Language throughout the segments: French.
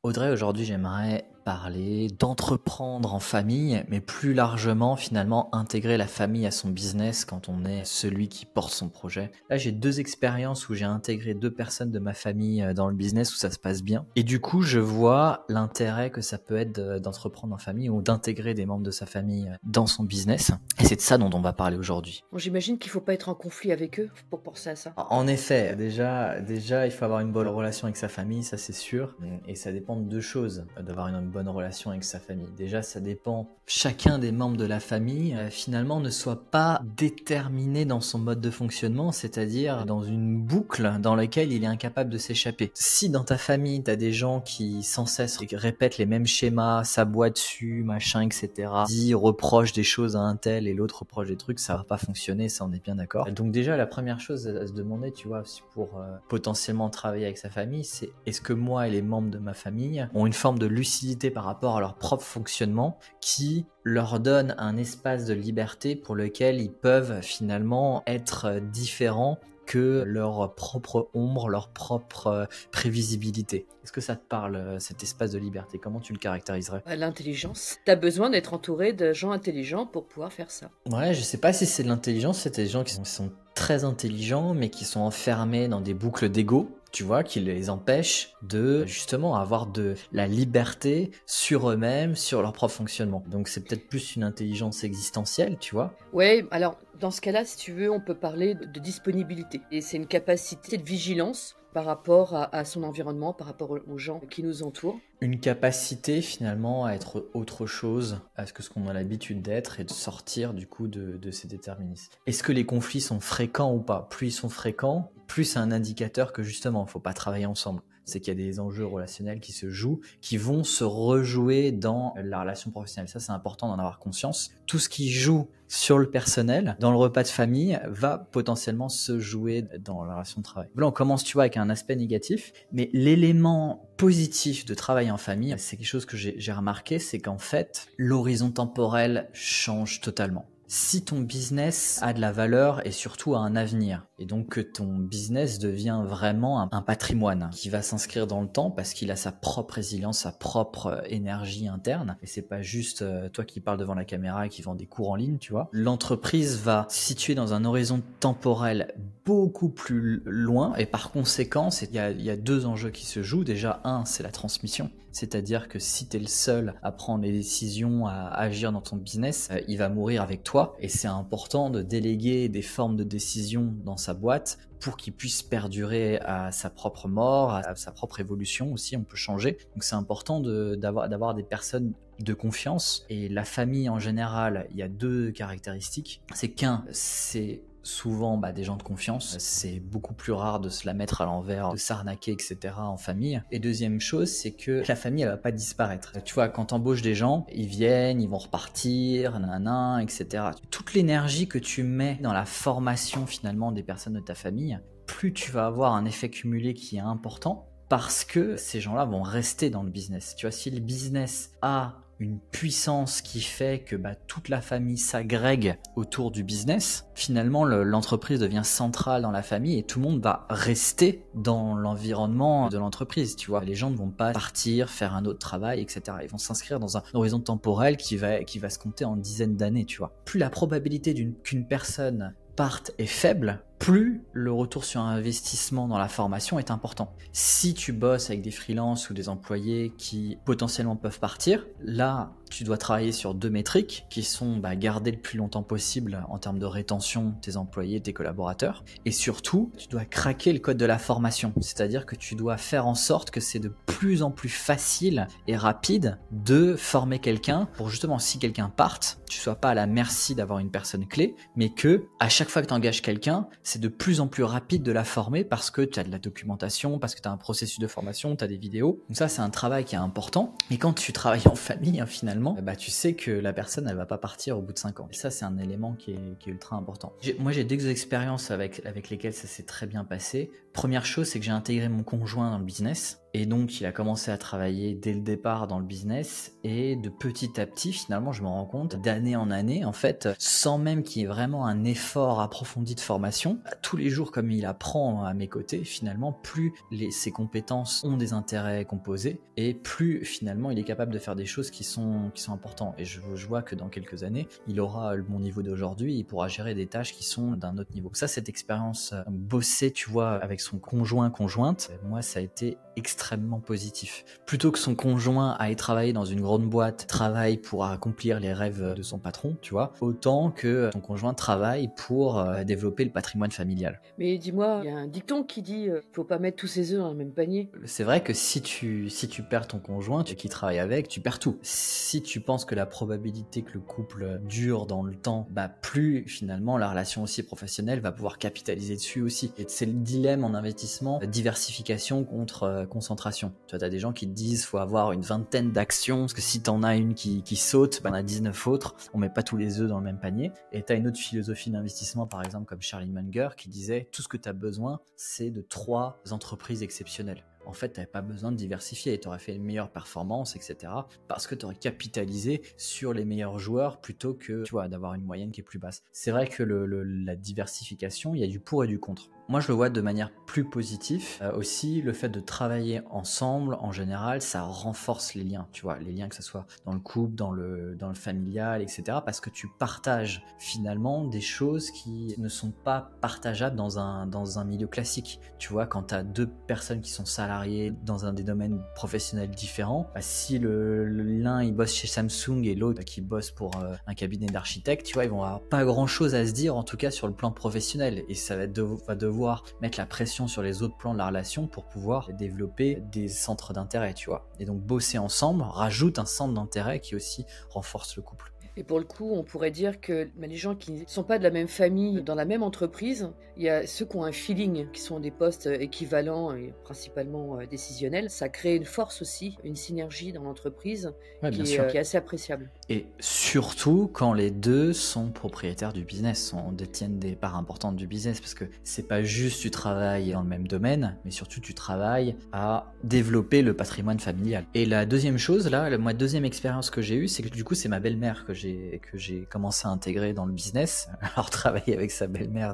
Audrey, aujourd'hui, j'aimerais parler d'entreprendre en famille, mais plus largement, finalement, intégrer la famille à son business quand on est celui qui porte son projet. Là, j'ai 2 expériences où j'ai intégré 2 personnes de ma famille dans le business où ça se passe bien. Et du coup, je vois l'intérêt que ça peut être d'entreprendre en famille ou d'intégrer des membres de sa famille dans son business. Et c'est de ça dont on va parler aujourd'hui. Bon, j'imagine qu'il ne faut pas être en conflit avec eux pour penser à ça. En effet, déjà, il faut avoir une bonne relation avec sa famille, ça c'est sûr. Et ça dépend de 2 choses, d'avoir une bonne relation avec sa famille. Déjà, ça dépend, chacun des membres de la famille, finalement, ne soit pas déterminé dans son mode de fonctionnement, c'est-à-dire dans une boucle dans laquelle il est incapable de s'échapper. Si dans ta famille, t'as des gens qui sans cesse répètent les mêmes schémas, s'aboient dessus, machin, etc., reprochent des choses à un tel et l'autre reproche des trucs, ça va pas fonctionner, ça on est bien d'accord. Donc déjà, la première chose à se demander, tu vois, pour potentiellement travailler avec sa famille, c'est est-ce que moi et les membres de ma famille ont une forme de lucidité par rapport à leur propre fonctionnement qui leur donne un espace de liberté pour lequel ils peuvent finalement être différents que leur propre ombre, leur propre prévisibilité. Est-ce que ça te parle, cet espace de liberté? Comment tu le caractériserais? L'intelligence. Tu as besoin d'être entouré de gens intelligents pour pouvoir faire ça. Ouais, je sais pas si c'est de l'intelligence, c'est des gens qui sont très intelligents, mais qui sont enfermés dans des boucles d'ego, tu vois, qui les empêchent de justement avoir de la liberté sur eux-mêmes, sur leur propre fonctionnement. Donc c'est peut-être plus une intelligence existentielle, tu vois. Ouais, alors dans ce cas-là, si tu veux, on peut parler de disponibilité. Et c'est une capacité de vigilance par rapport à son environnement, par rapport aux gens qui nous entourent. Une capacité finalement à être autre chose à ce qu'on a l'habitude d'être et de sortir du coup de ces déterminismes. Est-ce que les conflits sont fréquents ou pas? Plus ils sont fréquents, plus c'est un indicateur que justement il ne faut pas travailler ensemble. C'est qu'il y a des enjeux relationnels qui se jouent, qui vont se rejouer dans la relation professionnelle. Ça, c'est important d'en avoir conscience. Tout ce qui joue sur le personnel, dans le repas de famille, va potentiellement se jouer dans la relation de travail. Là, on commence, tu vois, avec un aspect négatif, mais l'élément positif de travailler en famille, c'est quelque chose que j'ai remarqué, c'est qu'en fait, l'horizon temporel change totalement. Si ton business a de la valeur et surtout a un avenir, et donc que ton business devient vraiment un patrimoine qui va s'inscrire dans le temps parce qu'il a sa propre résilience, sa propre énergie interne, et c'est pas juste toi qui parles devant la caméra et qui vend des cours en ligne, tu vois. L'entreprise va se situer dans un horizon temporel beaucoup plus loin, et par conséquent, il y a 2 enjeux qui se jouent. Déjà, un, c'est la transmission. C'est-à-dire que si tu es le seul à prendre les décisions, à agir dans ton business, il va mourir avec toi. Et c'est important de déléguer des formes de décision dans sa boîte pour qu'il puisse perdurer à sa propre mort, à sa propre évolution aussi, on peut changer. Donc c'est important d'avoir des personnes de confiance. Et la famille en général, il y a 2 caractéristiques. C'est c'est souvent des gens de confiance, c'est beaucoup plus rare de se la mettre à l'envers, de s'arnaquer, etc. en famille. Et deuxième chose, c'est que la famille, elle va pas disparaître. Tu vois, quand t'embauches des gens, ils viennent, ils vont repartir, nanana, etc. Toute l'énergie que tu mets dans la formation finalement des personnes de ta famille, plus tu vas avoir un effet cumulé qui est important, parce que ces gens-là vont rester dans le business. Tu vois, si le business a une puissance qui fait que toute la famille s'agrègue autour du business, finalement l'entreprise devient centrale dans la famille et tout le monde va rester dans l'environnement de l'entreprise, tu vois. Les gens ne vont pas partir, faire un autre travail, etc. Ils vont s'inscrire dans un horizon temporel qui va se compter en dizaines d'années, tu vois. Plus la probabilité qu'une personne parte est faible, plus le retour sur investissement dans la formation est important. Si tu bosses avec des freelances ou des employés qui potentiellement peuvent partir, là, tu dois travailler sur 2 métriques qui sont garder le plus longtemps possible en termes de rétention tes employés, tes collaborateurs. Et surtout, tu dois craquer le code de la formation. C'est-à-dire que tu dois faire en sorte que c'est de plus en plus facile et rapide de former quelqu'un pour justement, si quelqu'un parte, tu sois pas à la merci d'avoir une personne clé, mais que à chaque fois que tu engages quelqu'un, c'est de plus en plus rapide de la former parce que tu as de la documentation, parce que tu as un processus de formation, tu as des vidéos. Donc ça, c'est un travail qui est important. Et quand tu travailles en famille, finalement, tu sais que la personne, elle va pas partir au bout de 5 ans. Et ça, c'est un élément qui est ultra important. Moi, j'ai 2 expériences avec lesquelles ça s'est très bien passé. Première chose, c'est que j'ai intégré mon conjoint dans le business. Et donc, il a commencé à travailler dès le départ dans le business et de petit à petit, finalement, je me rends compte, d'année en année, en fait, sans même qu'il y ait vraiment un effort approfondi de formation, tous les jours, comme il apprend à mes côtés, finalement, plus ses compétences ont des intérêts composés et plus, finalement, il est capable de faire des choses qui sont importantes. Et je vois que dans quelques années, il aura mon niveau d'aujourd'hui, il pourra gérer des tâches qui sont d'un autre niveau. Ça, cette expérience bosser, tu vois, avec son conjointe, moi, ça a été extrêmement positif. Plutôt que son conjoint aille travailler dans une grande boîte, travaille pour accomplir les rêves de son patron, tu vois, autant que ton conjoint travaille pour développer le patrimoine familial. Mais dis-moi, il y a un dicton qui dit faut pas mettre tous ses œufs dans le même panier. C'est vrai que si tu perds ton conjoint, qui travaille avec, tu perds tout. Si tu penses que la probabilité que le couple dure dans le temps, plus finalement la relation aussi professionnelle va pouvoir capitaliser dessus aussi. Et c'est le dilemme en investissement, diversification contre concentration. Tu vois, t'as des gens qui te disent faut avoir une vingtaine d'actions, parce que si t'en as une qui saute, on a 19 autres, on met pas tous les œufs dans le même panier. Et t'as une autre philosophie d'investissement, par exemple, comme Charlie Munger, qui disait tout ce que t'as besoin, c'est de 3 entreprises exceptionnelles. En fait, tu n'avais pas besoin de diversifier, tu aurais fait une meilleure performance, etc. Parce que tu aurais capitalisé sur les meilleurs joueurs plutôt que, tu vois, d'avoir une moyenne qui est plus basse. C'est vrai que la diversification, il y a du pour et du contre. Moi, je le vois de manière plus positive. Aussi, le fait de travailler ensemble, en général, ça renforce les liens, tu vois, les liens que ce soit dans le couple, dans le familial, etc. Parce que tu partages finalement des choses qui ne sont pas partageables dans un milieu classique. Tu vois, quand tu as 2 personnes qui sont salariées dans un des domaines professionnels différents, si l'un il bosse chez Samsung et l'autre qui bosse pour un cabinet d'architecte, tu vois, ils vont avoir pas grand chose à se dire, en tout cas sur le plan professionnel. Et ça va devoir mettre la pression sur les autres plans de la relation pour pouvoir développer des centres d'intérêt, tu vois. Et donc bosser ensemble rajoute un centre d'intérêt qui aussi renforce le couple. Et pour le coup, on pourrait dire que les gens qui ne sont pas de la même famille, dans la même entreprise, il y a ceux qui ont un feeling, qui sont des postes équivalents et principalement décisionnels. Ça crée une force aussi, une synergie dans l'entreprise qui est assez appréciable. Et surtout quand les deux sont propriétaires du business, détiennent des parts importantes du business, parce que c'est pas juste tu travailles dans le même domaine, mais surtout tu travailles à développer le patrimoine familial. Et la deuxième chose, là, ma deuxième expérience que j'ai eue, c'est que du coup c'est ma belle-mère que j'ai commencé à intégrer dans le business. Alors travailler avec sa belle-mère,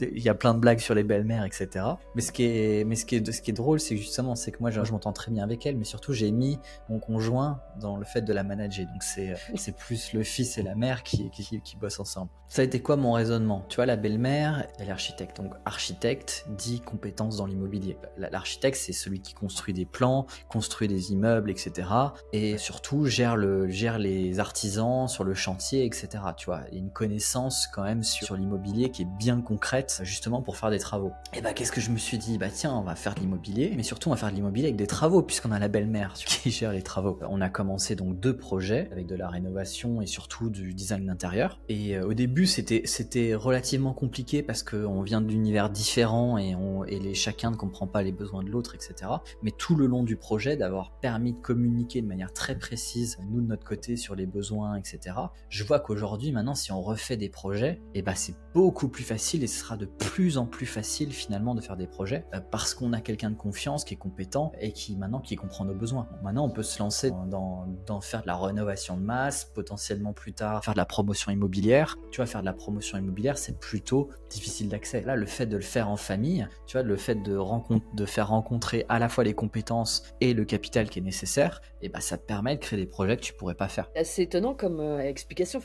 il y a plein de blagues sur les belles-mères, etc. Mais ce qui est drôle, c'est justement, c'est que moi je m'entends très bien avec elle, mais surtout j'ai mis mon conjoint dans le fait de la manager. Donc c'est plus le fils et la mère qui bossent ensemble. Ça a été quoi mon raisonnement? Tu vois, la belle-mère, elle est architecte. Donc architecte dit compétence dans l'immobilier. L'architecte, c'est celui qui construit des plans, construit des immeubles, etc. Et surtout gère les artisans sur le chantier, etc. Tu vois, il y a une connaissance quand même sur l'immobilier qui est bien concrète, justement pour faire des travaux. Et qu'est-ce que je me suis dit? Tiens, on va faire de l'immobilier, mais surtout on va faire de l'immobilier avec des travaux, puisqu'on a la belle-mère qui gère les travaux. On a commencé donc 2 projets avec de la rénovation et surtout du design d'intérieur. Et au début, c'était relativement compliqué parce qu'on vient d'univers différents et chacun ne comprend pas les besoins de l'autre, etc. Mais tout le long du projet, d'avoir permis de communiquer de manière très précise, nous de notre côté, sur les besoins, etc. Je vois qu'aujourd'hui, maintenant, si on refait des projets, c'est beaucoup plus facile et ce sera de plus en plus facile finalement de faire des projets parce qu'on a quelqu'un de confiance qui est compétent et qui comprend nos besoins. Maintenant, on peut se lancer dans faire de la rénovation de masse, potentiellement plus tard faire de la promotion immobilière. Tu vois, faire de la promotion immobilière, c'est plutôt difficile d'accès. Là, le fait de le faire en famille, tu vois, le fait de faire rencontrer à la fois les compétences et le capital qui est nécessaire, ça te permet de créer des projets que tu pourrais pas faire. C'est étonnant comme explication,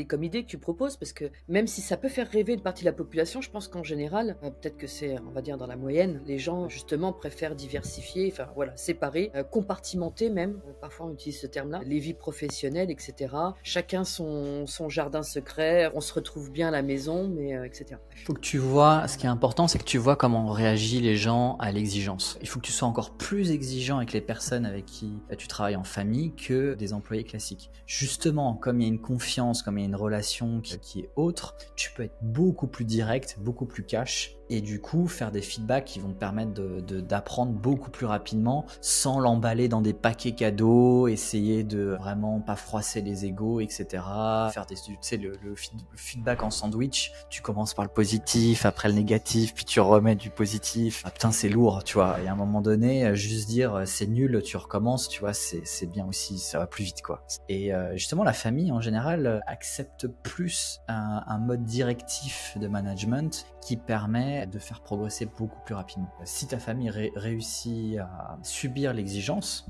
comme idée que tu proposes, parce que même si ça peut faire rêver une partie de la population, je pense qu'en général, peut-être que c'est, on va dire dans la moyenne, les gens justement préfèrent diversifier, séparer, compartimenter même, parfois on utilise ce terme-là, les vies professionnelles, etc. Chacun son jardin secret, on se retrouve bien à la maison, mais etc. Faut que tu vois, ce qui est important, c'est que tu vois comment réagissent les gens à l'exigence. Il faut que tu sois encore plus exigeant avec les personnes avec qui tu travailles en famille que des employés classiques. Justement, comme il y a une confiance, comme il y a une relation qui est autre, tu peux être beaucoup plus direct, beaucoup plus cash et du coup faire des feedbacks qui vont te permettre d'apprendre beaucoup plus rapidement sans l'emballer dans des paquets cadeaux, essayer de vraiment pas froisser les égos, etc. Faire tu sais, le feedback en sandwich, tu commences par le positif, après le négatif, puis tu remets du positif. Ah putain, c'est lourd, tu vois. Et à un moment donné, juste dire c'est nul, tu recommences, tu vois, c'est bien aussi, ça va plus vite, quoi. Et justement, la famille en général accepte plus un mode directif de management qui permet de faire progresser beaucoup plus rapidement. Si ta famille réussit à subir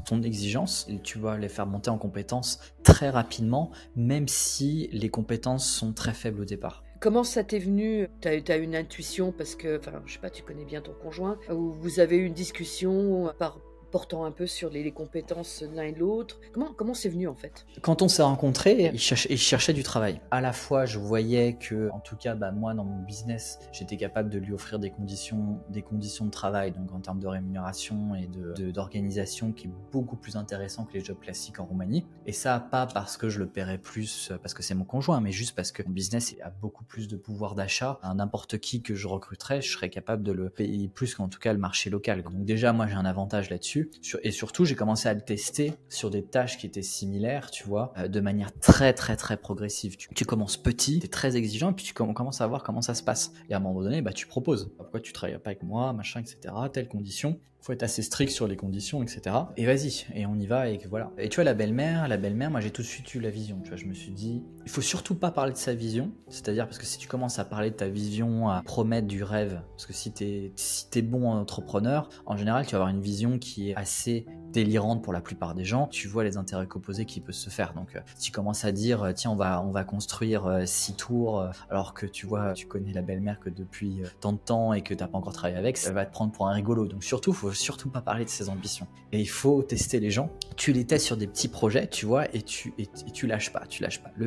ton exigence, tu vas les faire monter en compétences très rapidement, même si les compétences sont très faibles au départ. Comment ça t'est venu? T'as une intuition parce que, enfin, je sais pas, tu connais bien ton conjoint, ou vous avez eu une discussion portant un peu sur les compétences l'un et l'autre. Comment c'est venu en fait? Quand on s'est rencontrés, il cherchait du travail. À la fois, je voyais que, en tout cas, moi, dans mon business, j'étais capable de lui offrir des conditions de travail, donc en termes de rémunération et d'organisation, qui est beaucoup plus intéressant que les jobs classiques en Roumanie. Et ça, pas parce que je le paierais plus, parce que c'est mon conjoint, mais juste parce que mon business a beaucoup plus de pouvoir d'achat. N'importe qui que je recruterais, je serais capable de le payer plus qu'en tout cas le marché local. Donc déjà, moi, j'ai un avantage là-dessus. Et surtout, j'ai commencé à le tester sur des tâches qui étaient similaires, tu vois, de manière très très très progressive. Tu commences petit, tu es très exigeant, et puis tu commences à voir comment ça se passe. Et à un moment donné, tu proposes. Pourquoi tu travailles pas avec moi, machin, etc. Telles conditions. Faut être assez strict sur les conditions, etc. Et vas-y, et on y va, et voilà. Et tu vois, la belle-mère, moi j'ai tout de suite eu la vision. Tu vois, je me suis dit, il faut surtout pas parler de sa vision. C'est-à-dire, parce que si tu commences à parler de ta vision, à promettre du rêve, parce que si t'es bon entrepreneur, en général, tu vas avoir une vision qui est assez délirante pour la plupart des gens. Tu vois les intérêts opposés qui peuvent se faire. Donc, si tu commences à dire, tiens, on va construire 6 tours, alors que tu vois, tu connais la belle-mère que depuis tant de temps et que t'as pas encore travaillé avec, ça va te prendre pour un rigolo. Donc surtout, faut surtout pas parler de ses ambitions. Et il faut tester les gens. Tu les testes sur des petits projets, tu vois, et tu lâches pas.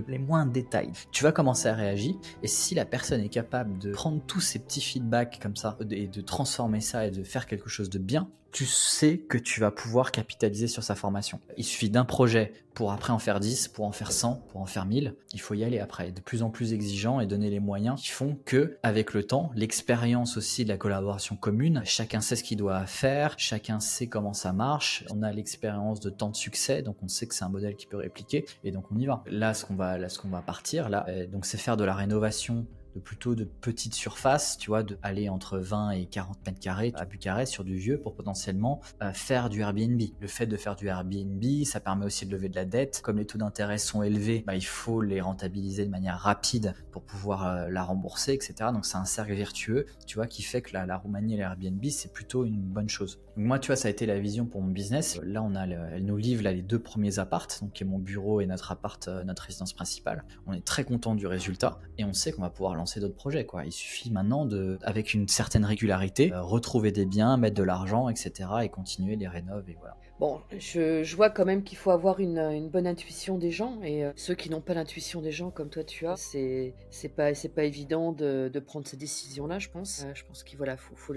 Les moindres détails. Tu vas commencer à réagir. Et si la personne est capable de prendre tous ces petits feedbacks comme ça et de transformer ça et de faire quelque chose de bien, tu sais que tu vas pouvoir capitaliser sur sa formation. Il suffit d'un projet pour après en faire 10, pour en faire 100, pour en faire 1000. Il faut y aller après, de plus en plus exigeant et donner les moyens qui font que, avec le temps, l'expérience aussi de la collaboration commune, chacun sait ce qu'il doit faire, chacun sait comment ça marche. On a l'expérience de temps de succès, donc on sait que c'est un modèle qui peut répliquer et donc on y va. Là, ce qu'on va partir, donc c'est faire de la rénovation plutôt de petites surfaces, tu vois, aller entre 20 et 40 mètres carrés à Bucarest sur du vieux pour potentiellement faire du Airbnb. Le fait de faire du Airbnb, ça permet aussi de lever de la dette. Comme les taux d'intérêt sont élevés, il faut les rentabiliser de manière rapide pour pouvoir la rembourser, etc. Donc c'est un cercle vertueux, tu vois, qui fait que la Roumanie et l'Airbnb, c'est plutôt une bonne chose. Donc moi, tu vois, ça a été la vision pour mon business. Là, elle nous livre les 2 premiers apparts, donc qui est mon bureau et notre appart, notre résidence principale. On est très content du résultat et on sait qu'on va pouvoir lancer d'autres projets, quoi. Il suffit maintenant avec une certaine régularité, retrouver des biens, mettre de l'argent, etc. et continuer les rénoves et voilà. Bon, je vois quand même qu'il faut avoir une bonne intuition des gens et ceux qui n'ont pas l'intuition des gens comme toi tu as, c'est pas évident de prendre ces décisions-là, je pense. Je pense qu'il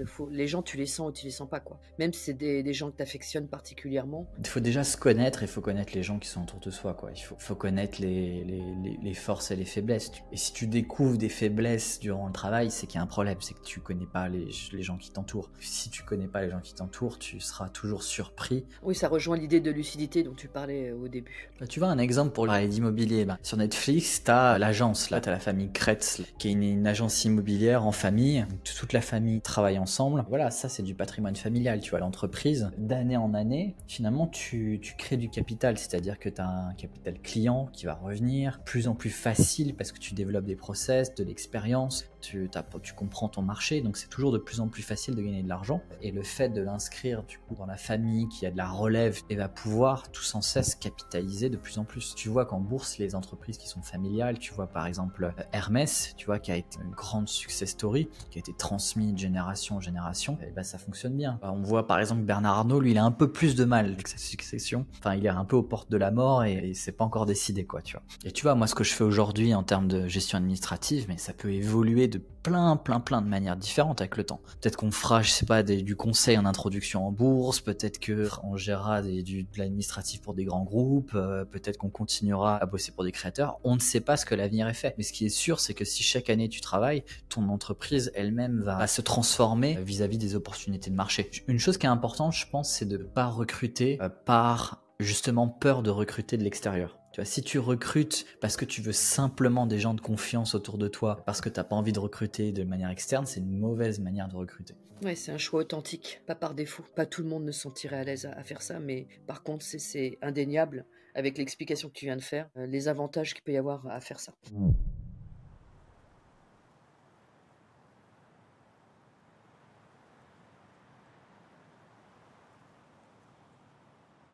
faut les gens, tu les sens ou tu les sens pas, quoi. Même si c'est des gens que tu affectionnes particulièrement. Il faut déjà se connaître, il faut connaître les gens qui sont autour de soi, quoi. Il faut connaître les forces et les faiblesses. Et si tu découvres des faiblesses durant le travail, c'est qu'il y a un problème, c'est que tu connais pas les gens qui t'entourent. Si tu connais pas les gens qui t'entourent, tu seras toujours surpris. Oui, ça rejoint l'idée de lucidité dont tu parlais au début. Tu vois, un exemple pour parler d'immobilier. Sur Netflix, t'as l'agence, là, t'as la famille Kretz, qui est une agence immobilière en famille. Toute la famille travaille ensemble. Voilà, ça, c'est du patrimoine familial, tu vois, l'entreprise. D'année en année, finalement, tu crées du capital, c'est-à-dire que t'as un capital client qui va revenir, plus en plus facile parce que tu développes des process, de l'expérience, tu comprends ton marché, donc c'est toujours de plus en plus facile de gagner de l'argent. Et le fait de l'inscrire, du coup, dans la famille qui a de la relève et va pouvoir tout sans cesse capitaliser de plus en plus. Tu vois qu'en bourse, les entreprises qui sont familiales, tu vois par exemple Hermès, tu vois, qui a été une grande success story, qui a été transmise de génération en génération, et ça fonctionne bien. On voit par exemple Bernard Arnault, lui, il a un peu plus de mal avec sa succession. Enfin, il est un peu aux portes de la mort et c'est pas encore décidé, quoi, tu vois. Et tu vois, moi, ce que je fais aujourd'hui en termes de gestion administrative, mais ça peut évoluer recruter de plein de manières différentes avec le temps. Peut-être qu'on fera, je sais pas, du conseil en introduction en bourse, peut-être qu'on gérera de l'administratif pour des grands groupes, peut-être qu'on continuera à bosser pour des créateurs. On ne sait pas ce que l'avenir est fait. Mais ce qui est sûr, c'est que si chaque année tu travailles, ton entreprise elle-même va se transformer vis-à-vis des opportunités de marché. Une chose qui est importante, je pense, c'est de ne pas recruter par justement peur de recruter de l'extérieur. Tu vois, si tu recrutes parce que tu veux simplement des gens de confiance autour de toi, parce que tu n'as pas envie de recruter de manière externe, c'est une mauvaise manière de recruter. Ouais, c'est un choix authentique, pas par défaut. Pas tout le monde ne se sentirait à l'aise à faire ça, mais par contre, c'est indéniable, avec l'explication que tu viens de faire, les avantages qu'il peut y avoir à faire ça.